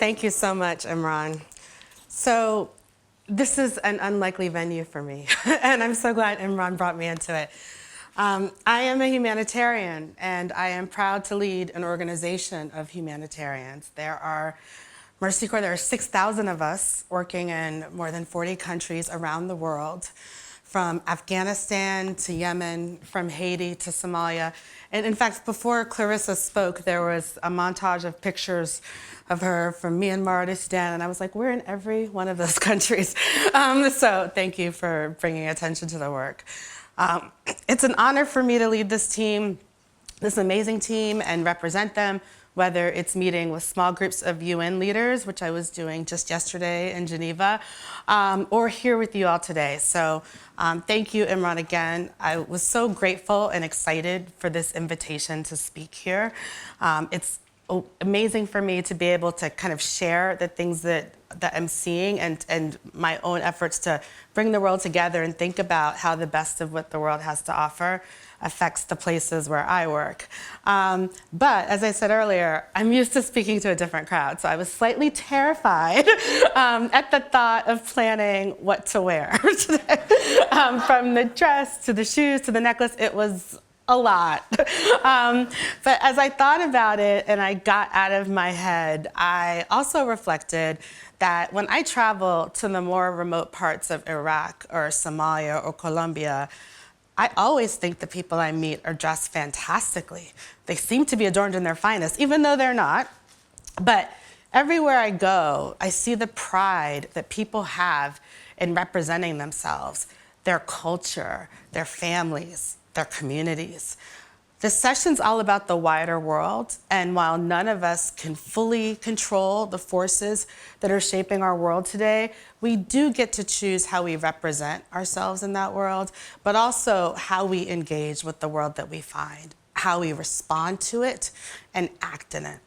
Thank you so much, Imran. So this is an unlikely venue for me, and I'm so glad Imran brought me into it. I am a humanitarian, and I am proud to lead an organization of humanitarians. There are Mercy Corps, there are 6,000 of us working in more than 40 countries around the world, from Afghanistan to Yemen, from Haiti to Somalia. And in fact, before Clarissa spoke, there was a montage of pictures of her from Myanmar to Sudan, and I was like, we're in every one of those countries. So thank you for bringing attention to the work. It's an honor for me to lead this team, this amazing team, and represent them, whether it's meeting with small groups of UN leaders, which I was doing just yesterday in Geneva, or here with you all today. So thank you, Imran, again. I was so grateful and excited for this invitation to speak here. It's amazing for me to be able to kind of share the things that I'm seeing and my own efforts to bring the world together and think about how the best of what the world has to offer affects the places where I work. But as I said earlier, I'm used to speaking to a different crowd, so I was slightly terrified at the thought of planning what to wear today. From the dress to the shoes to the necklace, it was a lot. But as I thought about it and I got out of my head, I also reflected that when I travel to the more remote parts of Iraq or Somalia or Colombia, I always think the people I meet are dressed fantastically. They seem to be adorned in their finest, even though they're not. But everywhere I go, I see the pride that people have in representing themselves, their culture, their families, their communities. This session's all about the wider world, and while none of us can fully control the forces that are shaping our world today, we do get to choose how we represent ourselves in that world, but also how we engage with the world that we find, how we respond to it and act in it.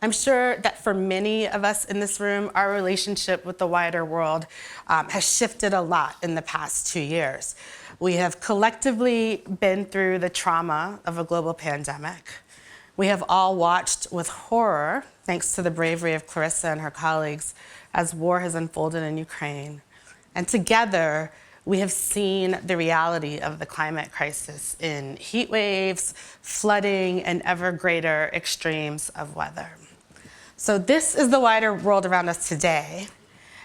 I'm sure that for many of us in this room, our relationship with the wider world has shifted a lot in the past 2 years. We have collectively been through the trauma of a global pandemic. We have all watched with horror, thanks to the bravery of Clarissa and her colleagues, as war has unfolded in Ukraine. And together, we have seen the reality of the climate crisis in heat waves, flooding, and ever greater extremes of weather. So this is the wider world around us today.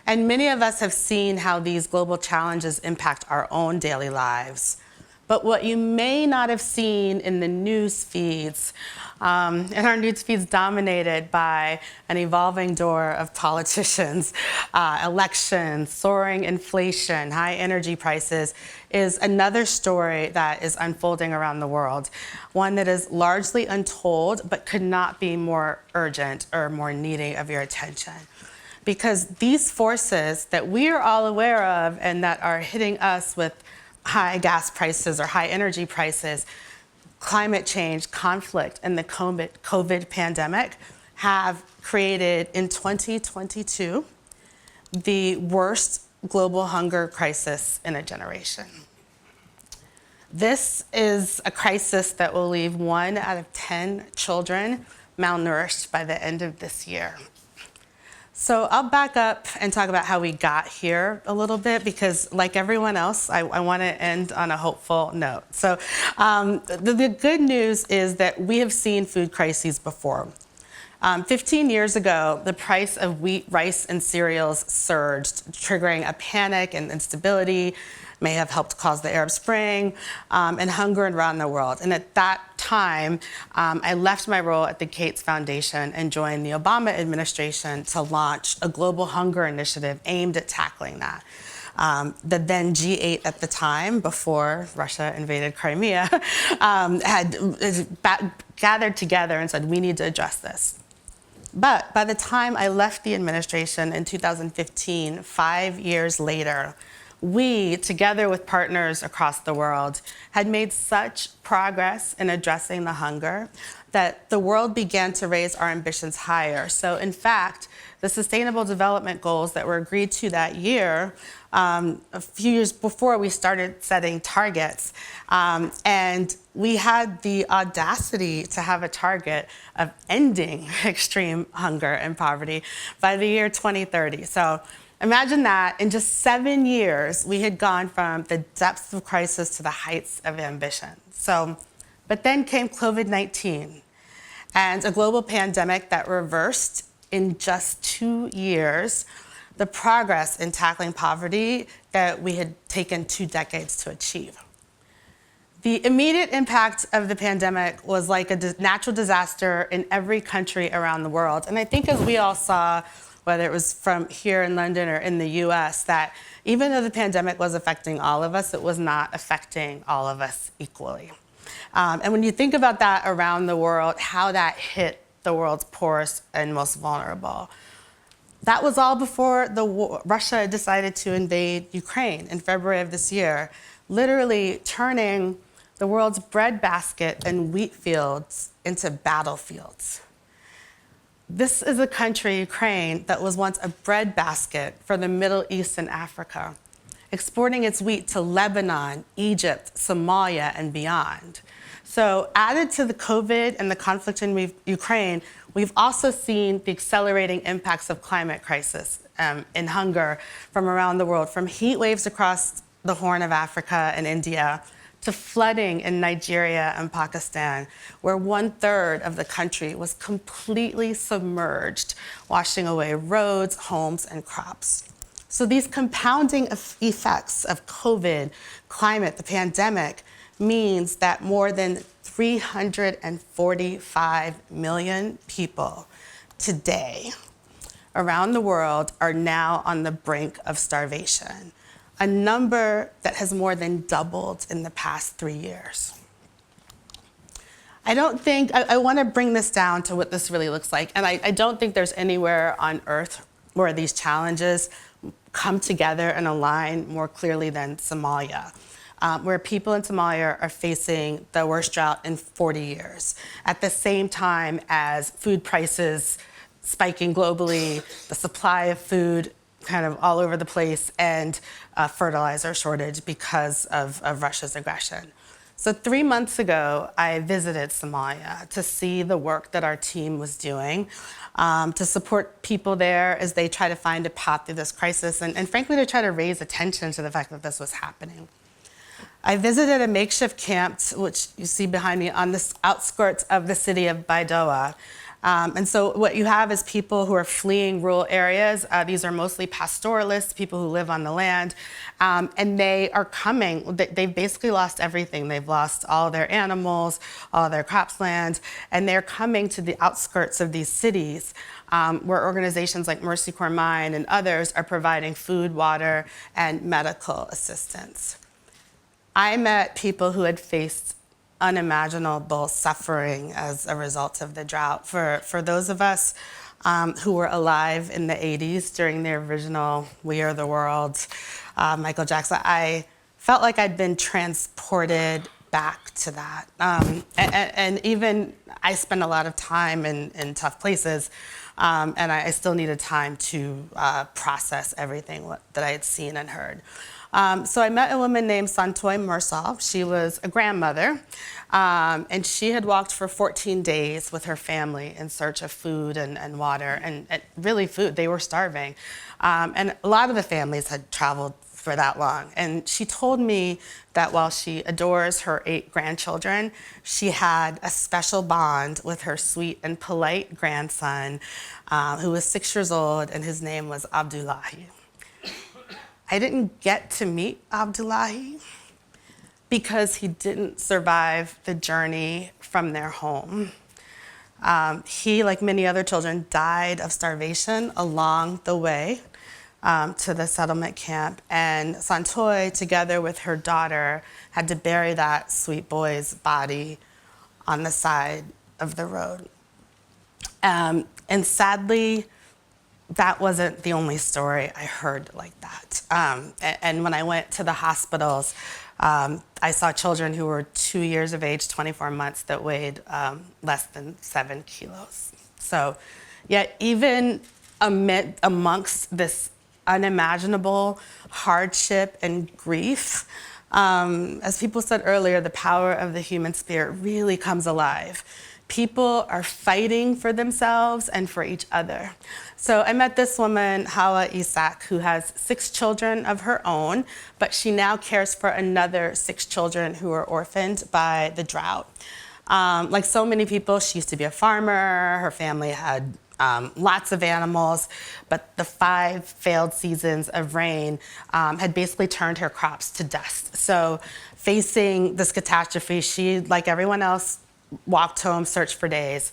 And many of us have seen how these global challenges impact our own daily lives. But what you may not have seen in the news feeds, and our news feeds dominated by an evolving door of politicians, elections, soaring inflation, high energy prices, is another story that is unfolding around the world. One that is largely untold, but could not be more urgent or more needing of your attention. Because these forces that we are all aware of and that are hitting us with high gas prices or high energy prices, climate change, conflict, and the COVID pandemic have created in 2022 the worst global hunger crisis in a generation. This is a crisis that will leave 1 out of 10 children malnourished by the end of this year. So I'll back up and talk about how we got here a little bit, because like everyone else, I want to end on a hopeful note. So the good news is that we have seen food crises before. 15 years ago, the price of wheat, rice, and cereals surged, triggering a panic and instability, may have helped cause the Arab Spring, and hunger around the world. And at that time, I left my role at the Gates Foundation and joined the Obama administration to launch a global hunger initiative aimed at tackling that. The then G8 at the time, before Russia invaded Crimea, had gathered together and said, we need to address this. But by the time I left the administration in 2015, 5 years later, we, together with partners across the world, had made such progress in addressing the hunger that the world began to raise our ambitions higher. So in fact, the Sustainable Development Goals that were agreed to that year, a few years before we started setting targets, and we had the audacity to have a target of ending extreme hunger and poverty by the year 2030. So imagine that in just 7 years, we had gone from the depths of crisis to the heights of ambition. But then came COVID-19 and a global pandemic that reversed in just 2 years the progress in tackling poverty that we had taken 2 decades to achieve. The immediate impact of the pandemic was like a natural disaster in every country around the world. And I think as we all saw, whether it was from here in London or in the US, that even though the pandemic was affecting all of us, it was not affecting all of us equally. And when you think about that around the world, how that hit the world's poorest and most vulnerable, that was all before Russia decided to invade Ukraine in February of this year, literally turning the world's breadbasket and wheat fields into battlefields. This is a country, Ukraine, that was once a breadbasket for the Middle East and Africa, exporting its wheat to Lebanon, Egypt, Somalia, and beyond. So added to the COVID and the conflict in Ukraine, we've also seen the accelerating impacts of climate crisis and hunger from around the world, from heat waves across the Horn of Africa and India to flooding in Nigeria and Pakistan, where 1/3 of the country was completely submerged, washing away roads, homes, and crops. So these compounding effects of COVID, climate, the pandemic, means that more than 345 million people today around the world are now on the brink of starvation, a number that has more than doubled in the past 3 years. I want to bring this down to what this really looks like, and I don't think there's anywhere on earth where these challenges come together and align more clearly than Somalia, where people in Somalia are facing the worst drought in 40 years, at the same time as food prices spiking globally, the supply of food kind of all over the place, and fertilizer shortage because of Russia's aggression. So 3 months ago, I visited Somalia to see the work that our team was doing to support people there as they try to find a path through this crisis, and frankly, to try to raise attention to the fact that this was happening. I visited a makeshift camp, which you see behind me, on the outskirts of the city of Baidoa. And so what you have is people who are fleeing rural areas. These are mostly pastoralists, people who live on the land. And they are coming. They've basically lost everything. They've lost all their animals, all their cropland, and they're coming to the outskirts of these cities where organizations like Mercy Corps Mine and others are providing food, water, and medical assistance. I met people who had faced unimaginable suffering as a result of the drought. For those of us who were alive in the 80s during the original We Are the World, Michael Jackson, I felt like I'd been transported back to that. And even I spent a lot of time in tough places, and I still needed time to process everything that I had seen and heard. So I met a woman named Santoy Mursal. She was a grandmother, and she had walked for 14 days with her family in search of food and water, and really food. They were starving. And a lot of the families had traveled for that long. And she told me that while she adores her 8 grandchildren, she had a special bond with her sweet and polite grandson, who was 6 years old, and his name was Abdullahi. I didn't get to meet Abdullahi because he didn't survive the journey from their home. He, like many other children, died of starvation along the way to the settlement camp. And Santoy, together with her daughter, had to bury that sweet boy's body on the side of the road. And sadly, that wasn't the only story I heard like that. And when I went to the hospitals, I saw children who were 2 years of age, 24 months, that weighed less than 7 kilos. So, yet even amongst this unimaginable hardship and grief, as people said earlier, the power of the human spirit really comes alive. People are fighting for themselves and for each other. So I met this woman, Hawa Isaac, who has 6 children of her own, but she now cares for another 6 children who are orphaned by the drought. Like so many people, she used to be a farmer. Her family had lots of animals, but the 5 failed seasons of rain had basically turned her crops to dust. So facing this catastrophe, she, like everyone else, walked home, searched for days.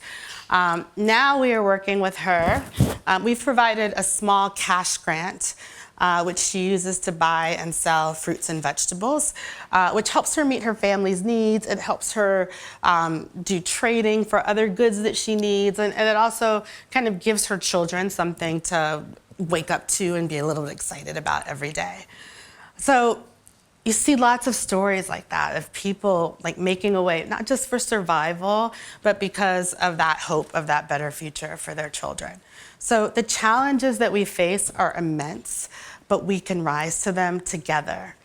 Now we are working with her. We've provided a small cash grant, which she uses to buy and sell fruits and vegetables, which helps her meet her family's needs. It helps her do trading for other goods that she needs, and it also kind of gives her children something to wake up to and be a little excited about every day. So you see lots of stories like that of people like making a way, not just for survival, but because of that hope of that better future for their children. So the challenges that we face are immense, but we can rise to them together.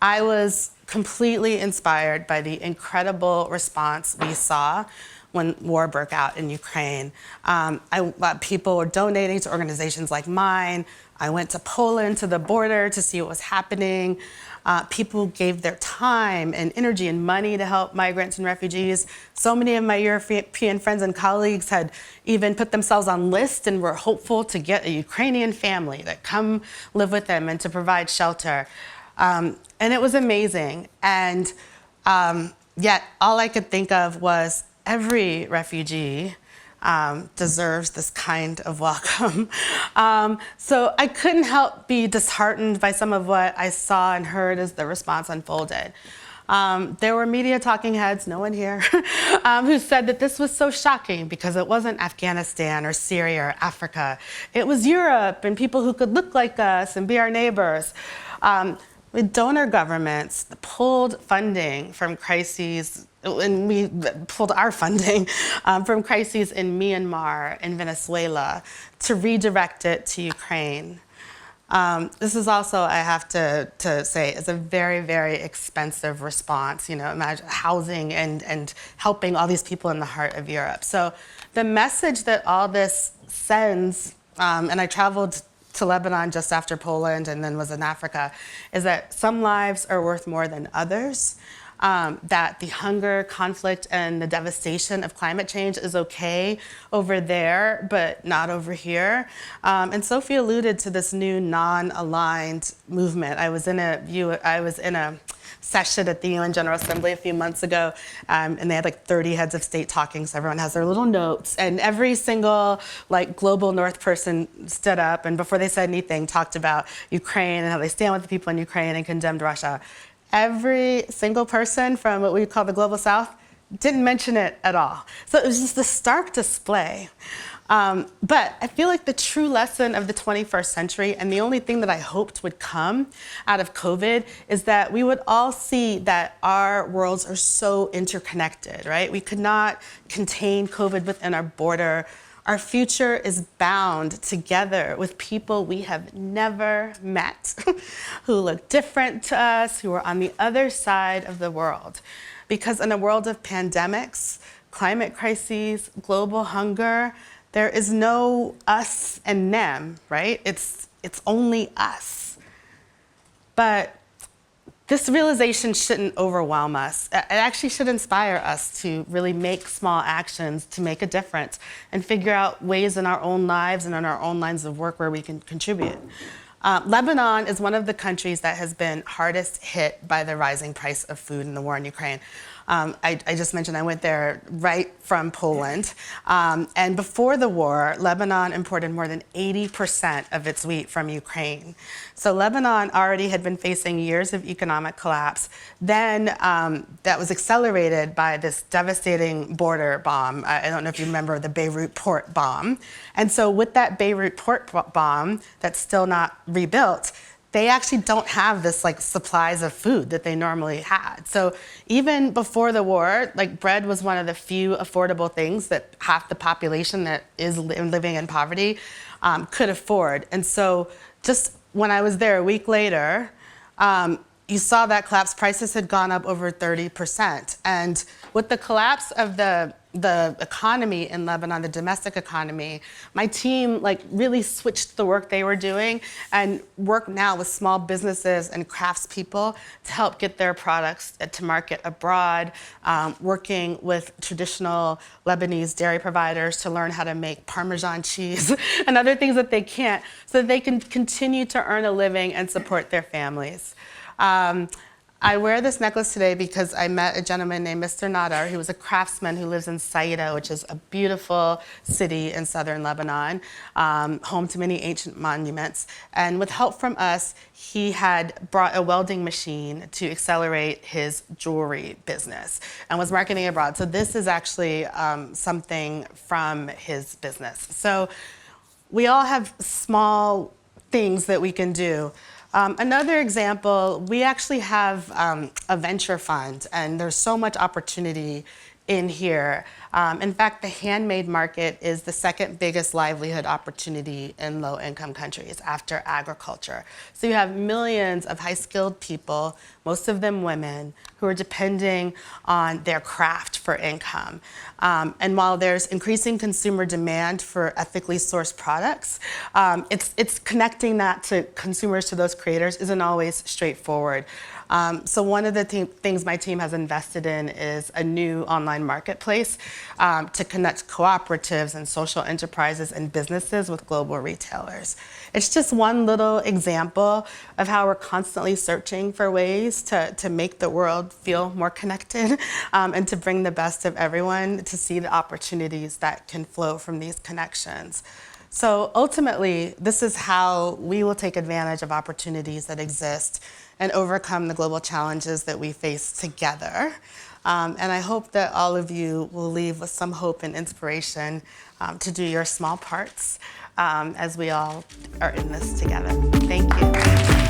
I was completely inspired by the incredible response we saw when war broke out in Ukraine. People were donating to organizations like mine. I went to Poland, to the border, to see what was happening. People gave their time and energy and money to help migrants and refugees. So many of my European friends and colleagues had even put themselves on lists and were hopeful to get a Ukrainian family to come live with them and to provide shelter. And it was amazing. And yet all I could think of was every refugee deserves this kind of welcome. So I couldn't help be disheartened by some of what I saw and heard as the response unfolded. There were media talking heads, no one here, who said that this was so shocking because it wasn't Afghanistan or Syria or Africa. It was Europe and people who could look like us and be our neighbors. With donor governments pulled funding from crises, and we pulled our funding from crises in Myanmar and Venezuela to redirect it to Ukraine. This is also, I have to say, is a very, very expensive response. You know, imagine housing and helping all these people in the heart of Europe. So the message that all this sends, and I traveled to Lebanon just after Poland and then was in Africa, is that some lives are worth more than others. That the hunger, conflict, and the devastation of climate change is okay over there, but not over here. And Sophie alluded to this new non-aligned movement. I was in a session at the UN General Assembly a few months ago, and they had like 30 heads of state talking, so everyone has their little notes, and every single like global north person stood up, and before they said anything, talked about Ukraine and how they stand with the people in Ukraine and condemned Russia. Every single person from what we call the global south didn't mention it at all. So it was just a stark display. But I feel like the true lesson of the 21st century, and the only thing that I hoped would come out of COVID, is that we would all see that our worlds are so interconnected, right? We could not contain COVID within our border. Our future is bound together with people we have never met, who look different to us, who are on the other side of the world. Because in a world of pandemics, climate crises, global hunger, there is no us and them, right? It's only us. But this realization shouldn't overwhelm us. It actually should inspire us to really make small actions to make a difference and figure out ways in our own lives and in our own lines of work where we can contribute. Lebanon is one of the countries that has been hardest hit by the rising price of food in the war in Ukraine. I just mentioned I went there right from Poland. And before the war, Lebanon imported more than 80% of its wheat from Ukraine. So Lebanon already had been facing years of economic collapse. Then that was accelerated by this devastating border bomb. I don't know if you remember the Beirut port bomb. And so with that Beirut port bomb that's still not rebuilt, they actually don't have this like supplies of food that they normally had. So even before the war, like bread was one of the few affordable things that half the population that is living in poverty could afford. And so just when I was there a week later, you saw that collapse. Prices had gone up over 30%. And with the collapse of the economy in Lebanon, the domestic economy, my team like really switched the work they were doing and work now with small businesses and craftspeople to help get their products to market abroad, working with traditional Lebanese dairy providers to learn how to make Parmesan cheese and other things that they can't, so that they can continue to earn a living and support their families. I wear this necklace today because I met a gentleman named Mr. Nadar, who was a craftsman who lives in Saida, which is a beautiful city in southern Lebanon, home to many ancient monuments. And with help from us, he had brought a welding machine to accelerate his jewelry business and was marketing abroad. So this is actually something from his business. So we all have small things that we can do. Another example, we actually have a venture fund, and there's so much opportunity in here. In fact, the handmade market is the second biggest livelihood opportunity in low-income countries after agriculture. So you have millions of high-skilled people, most of them women, who are depending on their craft for income. And while there's increasing consumer demand for ethically sourced products, it's connecting that to consumers, to those creators, isn't always straightforward. So one of the things my team has invested in is a new online marketplace to connect cooperatives and social enterprises and businesses with global retailers. It's just one little example of how we're constantly searching for ways to make the world feel more connected and to bring the best of everyone to see the opportunities that can flow from these connections. So ultimately, this is how we will take advantage of opportunities that exist and overcome the global challenges that we face together. And I hope that all of you will leave with some hope and inspiration to do your small parts as we all are in this together. Thank you.